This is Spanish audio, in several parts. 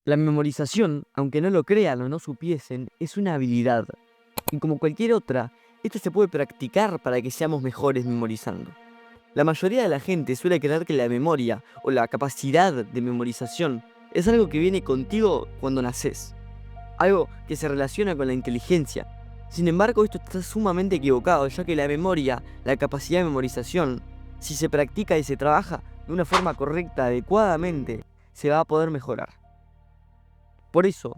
La memorización, aunque no lo crean o no supiesen, es una habilidad. Y como cualquier otra, esta se puede practicar para que seamos mejores memorizando. La mayoría de la gente suele creer que la memoria o la capacidad de memorización es algo que viene contigo cuando naces, algo que se relaciona con la inteligencia. Sin embargo, esto está sumamente equivocado, ya que la memoria, la capacidad de memorización, si se practica y se trabaja de una forma correcta, adecuadamente, se va a poder mejorar. Por eso,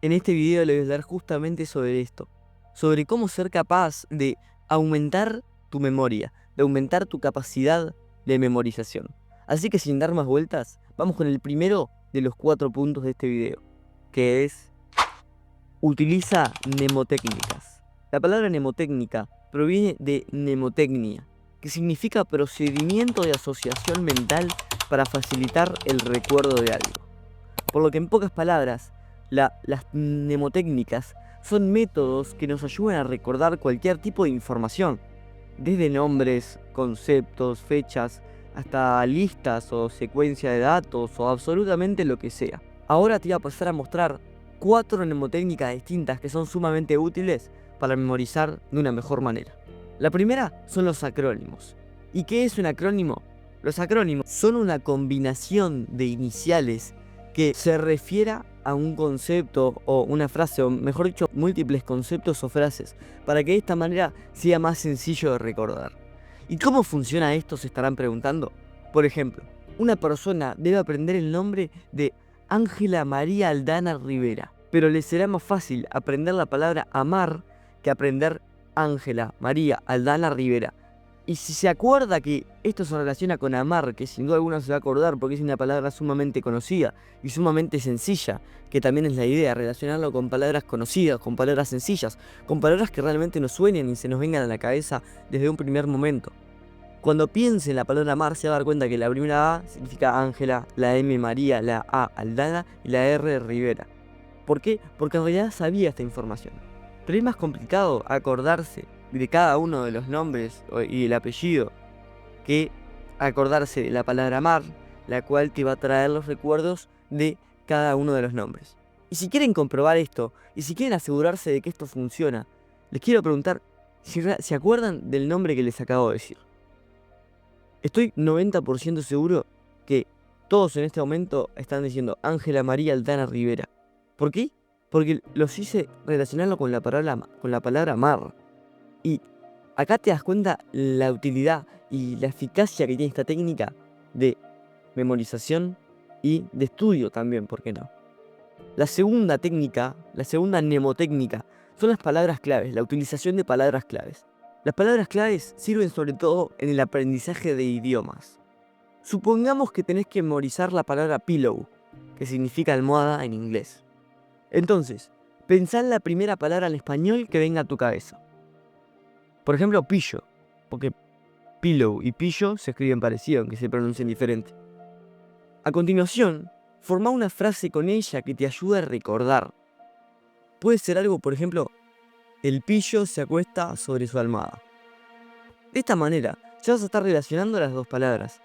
en este video les voy a hablar justamente sobre esto, sobre cómo ser capaz de aumentar tu memoria, de aumentar tu capacidad de memorización. Así que sin dar más vueltas, vamos con el primero de los 4 puntos de este video, que es: utiliza mnemotécnicas. La palabra mnemotécnica proviene de mnemotecnia, que significa procedimiento de asociación mental para facilitar el recuerdo de algo. Por lo que en pocas palabras, las mnemotécnicas son métodos que nos ayudan a recordar cualquier tipo de información, desde nombres, conceptos, fechas, hasta listas o secuencia de datos o absolutamente lo que sea. Ahora te voy a pasar a mostrar 4 mnemotécnicas distintas que son sumamente útiles para memorizar de una mejor manera. La primera son los acrónimos. ¿Y qué es un acrónimo? Los acrónimos son una combinación de iniciales que se refiera a un concepto o una frase, o mejor dicho, múltiples conceptos o frases, para que de esta manera sea más sencillo de recordar. ¿Y cómo funciona esto?, se estarán preguntando. Por ejemplo, una persona debe aprender el nombre de Ángela María Aldana Rivera, pero le será más fácil aprender la palabra amar que aprender Ángela María Aldana Rivera. Y si se acuerda que esto se relaciona con amar, que sin duda alguna se va a acordar porque es una palabra sumamente conocida y sumamente sencilla, que también es la idea, relacionarlo con palabras conocidas, con palabras sencillas, con palabras que realmente nos suenen y se nos vengan a la cabeza desde un primer momento. Cuando piense en la palabra amar se va a dar cuenta que la primera A significa Ángela, la M María, la A Aldana y la R Rivera. ¿Por qué? Porque en realidad sabía esta información. Pero es más complicado acordarse de cada uno de los nombres y el apellido que acordarse de la palabra amar, la cual te va a traer los recuerdos de cada uno de los nombres. Y si quieren comprobar esto, y si quieren asegurarse de que esto funciona, les quiero preguntar si se acuerdan del nombre que les acabo de decir. Estoy 90% seguro que todos en este momento están diciendo Ángela María Aldana Rivera. ¿Por qué? Porque los hice relacionarlo con la palabra amar. Y acá te das cuenta la utilidad y la eficacia que tiene esta técnica de memorización y de estudio también, ¿por qué no? La segunda técnica, la segunda mnemotécnica, son las palabras claves, la utilización de palabras claves. Las palabras claves sirven sobre todo en el aprendizaje de idiomas. Supongamos que tenés que memorizar la palabra pillow, que significa almohada en inglés. Entonces, pensá en la primera palabra en español que venga a tu cabeza. Por ejemplo, pillo, porque pillow y pillo se escriben parecido, aunque se pronuncien diferente. A continuación, formá una frase con ella que te ayude a recordar. Puede ser algo, por ejemplo, el pillo se acuesta sobre su almohada. De esta manera, ya vas a estar relacionando las dos palabras.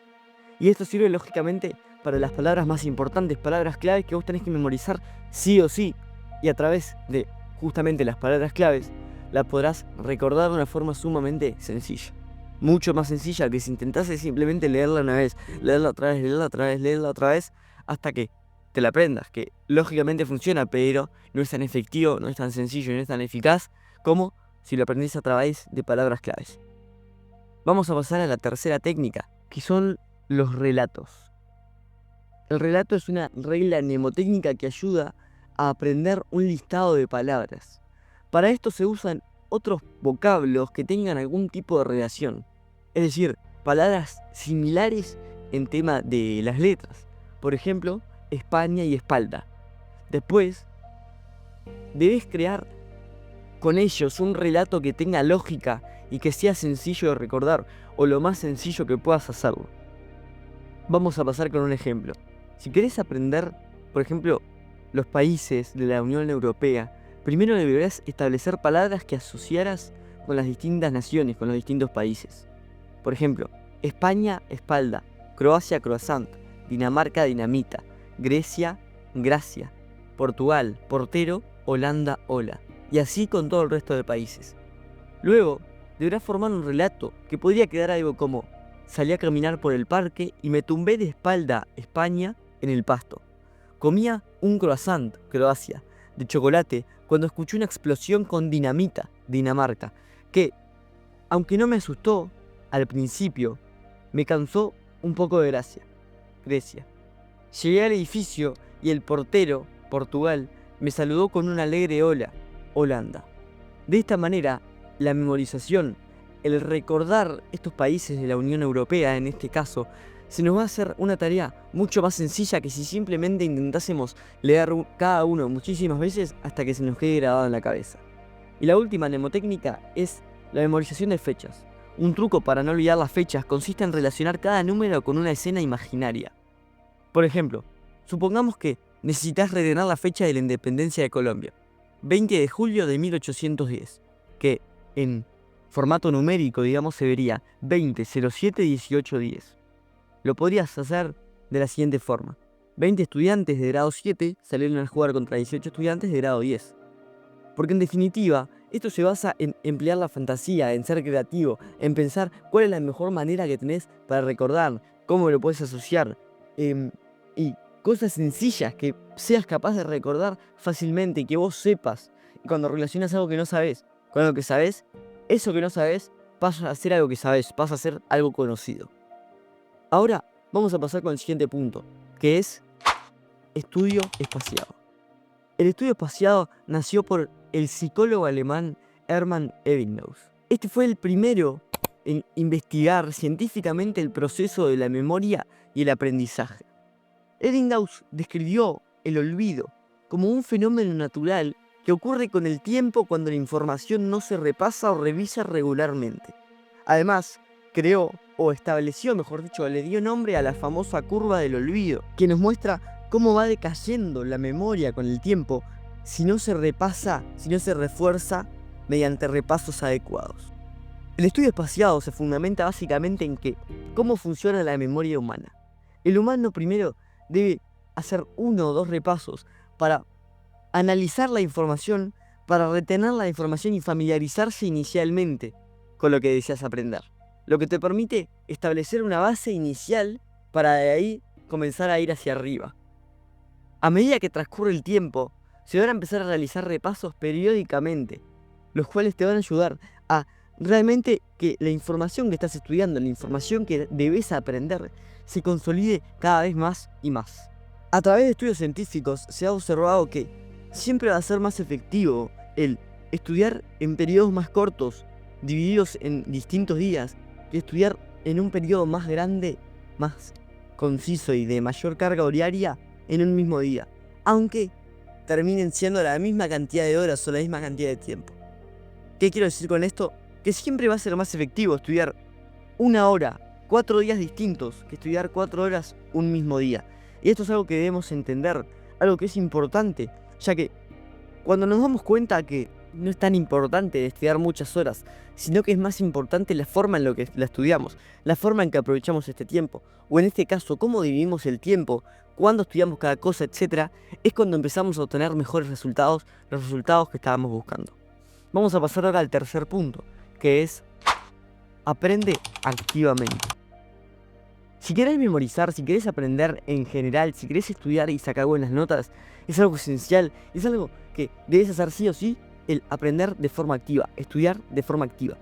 Y esto sirve lógicamente para las palabras más importantes, palabras claves que vos tenés que memorizar sí o sí. Y a través de justamente las palabras claves, las podrás recordar de una forma sumamente sencilla. Mucho más sencilla que si intentases simplemente leerla una vez, leerla otra vez, leerla otra vez, leerla otra vez, hasta que te la aprendas, que lógicamente funciona, pero no es tan efectivo, no es tan sencillo y no es tan eficaz como si lo aprendés a través de palabras claves. Vamos a pasar a la tercera técnica, que son los relatos. El relato es una regla mnemotécnica que ayuda a aprender un listado de palabras. Para esto se usan otros vocablos que tengan algún tipo de relación, es decir, palabras similares en tema de las letras. Por ejemplo, España y espalda. Después, debes crear con ellos un relato que tenga lógica y que sea sencillo de recordar, o lo más sencillo que puedas hacerlo. Vamos a pasar con un ejemplo. Si querés aprender, por ejemplo, los países de la Unión Europea, primero deberás establecer palabras que asociaras con las distintas naciones, con los distintos países. Por ejemplo, España, espalda; Croacia, croissant; Dinamarca, dinamita; Grecia, gracia. Portugal, portero, Holanda, hola. Y así con todo el resto de países. Luego, deberás formar un relato que podría quedar algo como: salí a caminar por el parque y me tumbé de espalda España en el pasto. Comía un croissant, Croacia, de chocolate cuando escuché una explosión con dinamita, Dinamarca, que, aunque no me asustó al principio, me causó un poco de gracia, Grecia. Llegué al edificio y el portero, Portugal, me saludó con un alegre hola, Holanda. De esta manera, la memorización, el recordar estos países de la Unión Europea en este caso, se nos va a hacer una tarea mucho más sencilla que si simplemente intentásemos leer cada uno muchísimas veces hasta que se nos quede grabado en la cabeza. Y la última mnemotécnica es la memorización de fechas. Un truco para no olvidar las fechas consiste en relacionar cada número con una escena imaginaria. Por ejemplo, supongamos que necesitas retener la fecha de la independencia de Colombia, 20 de julio de 1810, que en formato numérico, digamos, se vería 20, 07, 18, 10. Lo podrías hacer de la siguiente forma: 20 estudiantes de grado 7 salieron a jugar contra 18 estudiantes de grado 10. Porque en definitiva, esto se basa en emplear la fantasía, en ser creativo, en pensar cuál es la mejor manera que tenés para recordar, cómo lo puedes asociar, y cosas sencillas que seas capaz de recordar fácilmente y que vos sepas. Y cuando relacionas algo que no sabes con algo que sabes, eso que no sabes pasa a ser algo que sabes, pasa a ser algo conocido. Ahora vamos a pasar con el siguiente punto, que es estudio espaciado. El estudio espaciado nació por el psicólogo alemán Hermann Ebbinghaus. Este fue el primero en investigar científicamente el proceso de la memoria y el aprendizaje. Ebbinghaus describió el olvido como un fenómeno natural que ocurre con el tiempo cuando la información no se repasa o revisa regularmente. Además, creó, o estableció, mejor dicho, le dio nombre a la famosa curva del olvido, que nos muestra cómo va decayendo la memoria con el tiempo si no se repasa, si no se refuerza mediante repasos adecuados. El estudio espaciado se fundamenta básicamente en cómo funciona la memoria humana. El humano primero debe hacer 1 o 2 repasos para analizar la información, para retener la información y familiarizarse inicialmente con lo que deseas aprender. Lo que te permite establecer una base inicial para de ahí comenzar a ir hacia arriba. A medida que transcurre el tiempo, se van a empezar a realizar repasos periódicamente, los cuales te van a ayudar a realmente que la información que estás estudiando, la información que debes aprender, se consolide cada vez más y más. A través de estudios científicos se ha observado que siempre va a ser más efectivo el estudiar en periodos más cortos, divididos en distintos días, que estudiar en un periodo más grande, más conciso y de mayor carga horaria en un mismo día, aunque terminen siendo la misma cantidad de horas o la misma cantidad de tiempo. ¿Qué quiero decir con esto? Que siempre va a ser más efectivo estudiar 1 hora, 4 días distintos, que estudiar 4 horas un mismo día. Y esto es algo que debemos entender, algo que es importante, ya que cuando nos damos cuenta que no es tan importante estudiar muchas horas, sino que es más importante la forma en la que la estudiamos, la forma en que aprovechamos este tiempo, o en este caso, cómo dividimos el tiempo, cuándo estudiamos cada cosa, etc., es cuando empezamos a obtener mejores resultados, los resultados que estábamos buscando. Vamos a pasar ahora al tercer punto, que es aprende activamente. Si querés memorizar, si querés aprender en general, si querés estudiar y sacar buenas notas, es algo esencial, es algo que debes hacer sí o sí, el aprender de forma activa, estudiar de forma activa.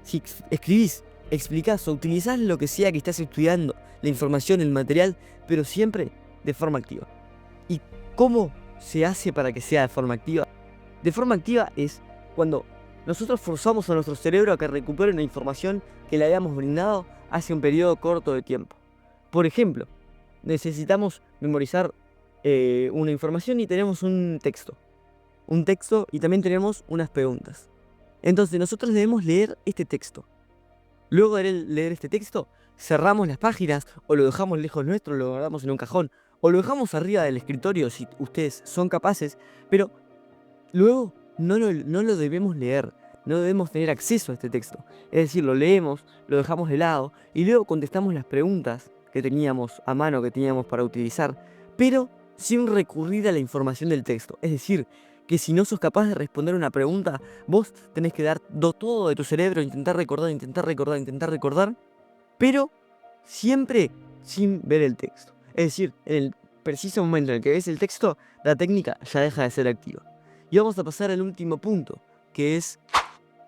Si escribís, explicás o utilizás lo que sea que estás estudiando, la información, el material, pero siempre de forma activa. ¿Y cómo se hace para que sea de forma activa? De forma activa es cuando nosotros forzamos a nuestro cerebro a que recupere una información que le habíamos brindado hace un periodo corto de tiempo. Por ejemplo, necesitamos memorizar una información y tenemos un texto y también tenemos unas preguntas. Entonces nosotros debemos leer este texto. Luego de leer este texto, cerramos las páginas o lo dejamos lejos nuestro, lo guardamos en un cajón o lo dejamos arriba del escritorio si ustedes son capaces, pero luego no lo debemos leer, no debemos tener acceso a este texto. Es decir, lo leemos, lo dejamos de lado y luego contestamos las preguntas que teníamos a mano, que teníamos para utilizar, pero sin recurrir a la información del texto. Es decir, que si no sos capaz de responder una pregunta, vos tenés que dar todo de tu cerebro, intentar recordar, pero siempre sin ver el texto. Es decir, en el preciso momento en el que ves el texto, la técnica ya deja de ser activa. Y vamos a pasar al último punto, que es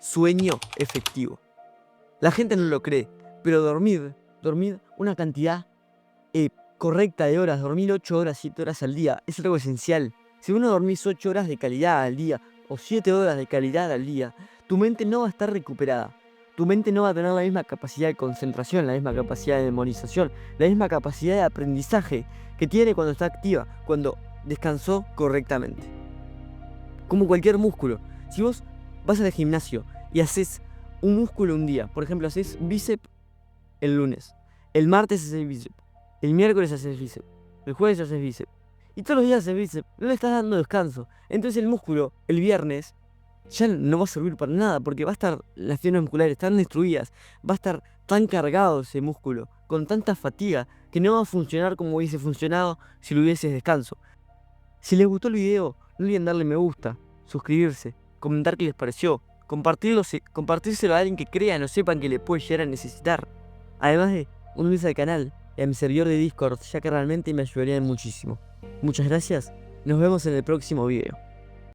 sueño efectivo. La gente no lo cree, pero dormir una cantidad correcta de horas, dormir 8 horas, 7 horas al día, es algo esencial. Si vos no dormís 8 horas de calidad al día, o 7 horas de calidad al día, tu mente no va a estar recuperada. Tu mente no va a tener la misma capacidad de concentración, la misma capacidad de memorización, la misma capacidad de aprendizaje que tiene cuando está activa, cuando descansó correctamente. Como cualquier músculo, si vos vas al gimnasio y haces un músculo un día, por ejemplo, haces bíceps el lunes, el martes haces bíceps, el miércoles haces bíceps, el jueves haces bíceps, y todos los días haces bíceps, no le estás dando descanso. Entonces el músculo, el viernes, ya no va a servir para nada, porque va a estar, las fibras musculares tan destruidas, va a estar tan cargado ese músculo, con tanta fatiga, que no va a funcionar como hubiese funcionado si lo hubieses descanso. Si les gustó el video, no olviden darle me gusta, suscribirse, comentar qué les pareció, compartírselo a alguien que crean o sepan que le puede llegar a necesitar. Además de unirse al canal y a mi servidor de Discord, ya que realmente me ayudarían muchísimo. Muchas gracias, nos vemos en el próximo video.